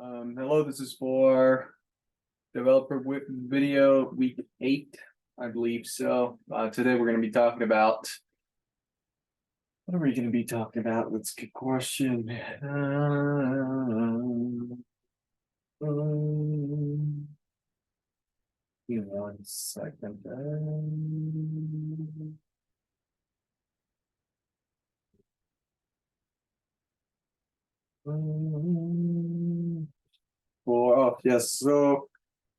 Hello, this is for developer video week 8, I believe so. Today we're going to be talking about, what are we going to be talking about? That's a good question. Give me 1 second. Yes, so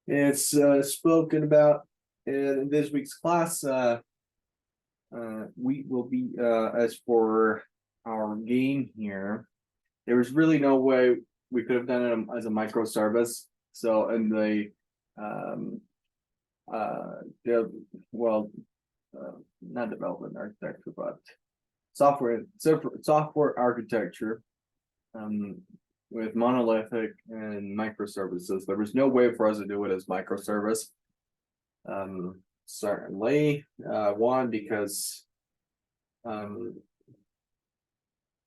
it's spoken about in this week's class. We will be as for our game here, there was really no way we could have done it as a microservice. So in the well, not development architecture, but software architecture, with monolithic and microservices. There was no way for us to do it as microservice. Certainly, one, because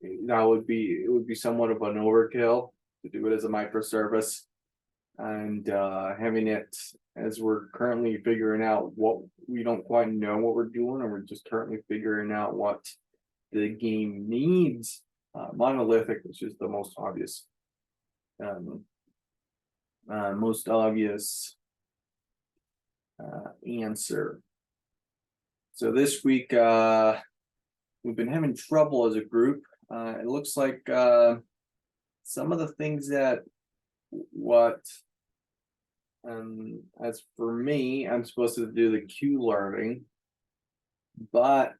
it would be somewhat of an overkill to do it as a microservice, and having it as we're currently figuring out what we don't quite know what we're doing, and we're just currently figuring out what the game needs. Monolithic, which is the most obvious answer. So this week we've been having trouble as a group. It looks like some of the things that as for me, I'm supposed to do the Q learning, but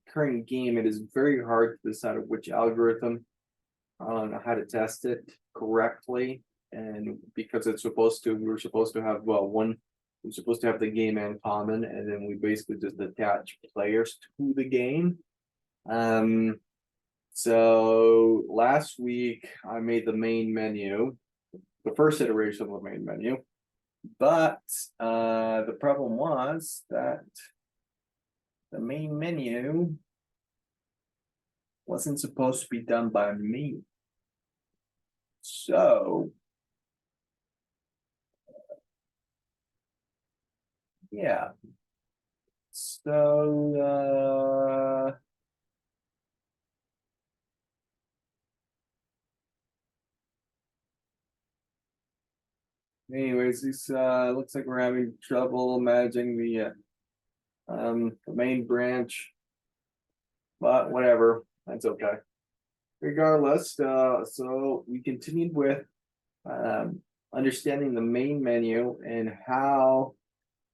current game, it is very hard to decide which algorithm on how to test it correctly. And because we're supposed to have we're supposed to have the game in common, and then we basically just attach players to the game. So last week I made the main menu, the first iteration of the main menu, but the problem was that the main menu wasn't supposed to be done by me. So yeah. So anyways, this looks like we're having trouble managing the main branch, but whatever, that's okay. Regardless, so we continued with understanding the main menu and how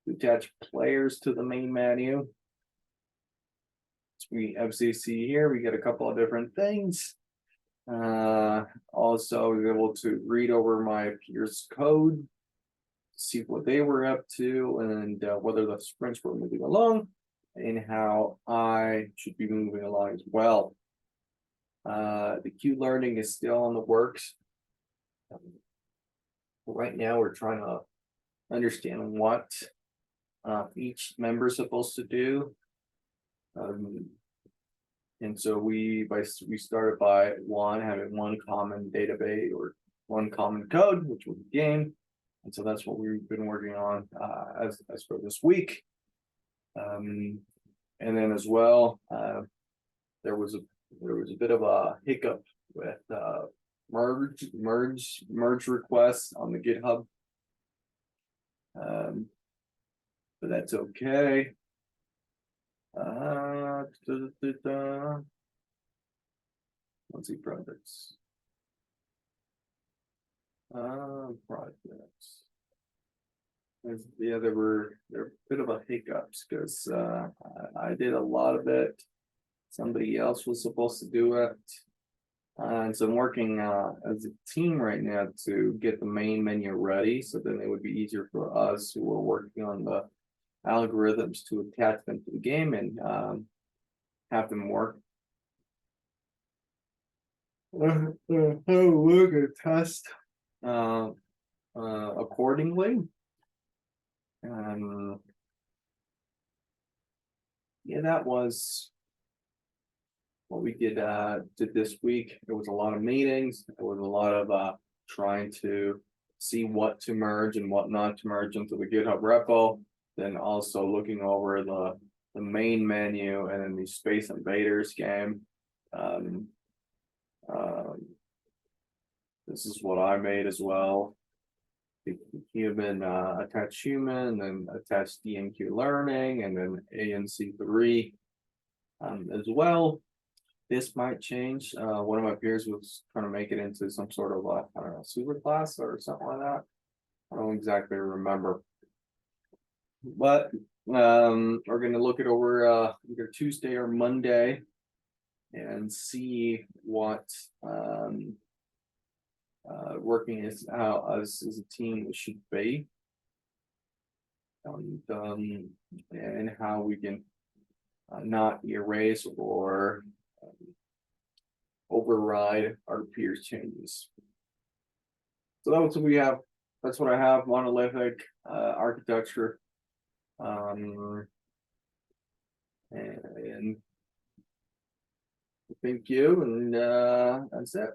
to attach players to the main menu. So we FCC here, we get a couple of different things. Also, we were able to read over my peers' code, see what they were up to, and whether the sprints were moving along, and how I should be moving along as well. The Q learning is still in the works. Right now, we're trying to understand what each member is supposed to do. And so we started by having one common database or one common code, which was the game. And so that's what we've been working on as for this week. And then as well, there was a bit of a hiccup with merge requests on the GitHub. But that's okay. Let's see, projects. Projects. Yeah, there were a bit of a hiccups because I did a lot of it. Somebody else was supposed to do it. And so I'm working as a team right now to get the main menu ready, so then it would be easier for us who are working on the algorithms to attach them to the game and have them work. Look at test accordingly. Yeah, that was what we did this week. There was a lot of meetings. There was a lot of trying to see what to merge and what not to merge into the GitHub repo. Then also looking over the main menu and then the Space Invaders game. This is what I made as well. The human attach human, and attach DMQ learning, and then ANC3 as well. This might change. One of my peers was trying to make it into some sort of I don't know, super class or something like that. I don't exactly remember. But we're gonna look it over either Tuesday or Monday and see what working as out as a team should be. And how we can not erase or override our peers' changes. So that's what we have. That's what I have. Monolithic architecture. And thank you, and that's it.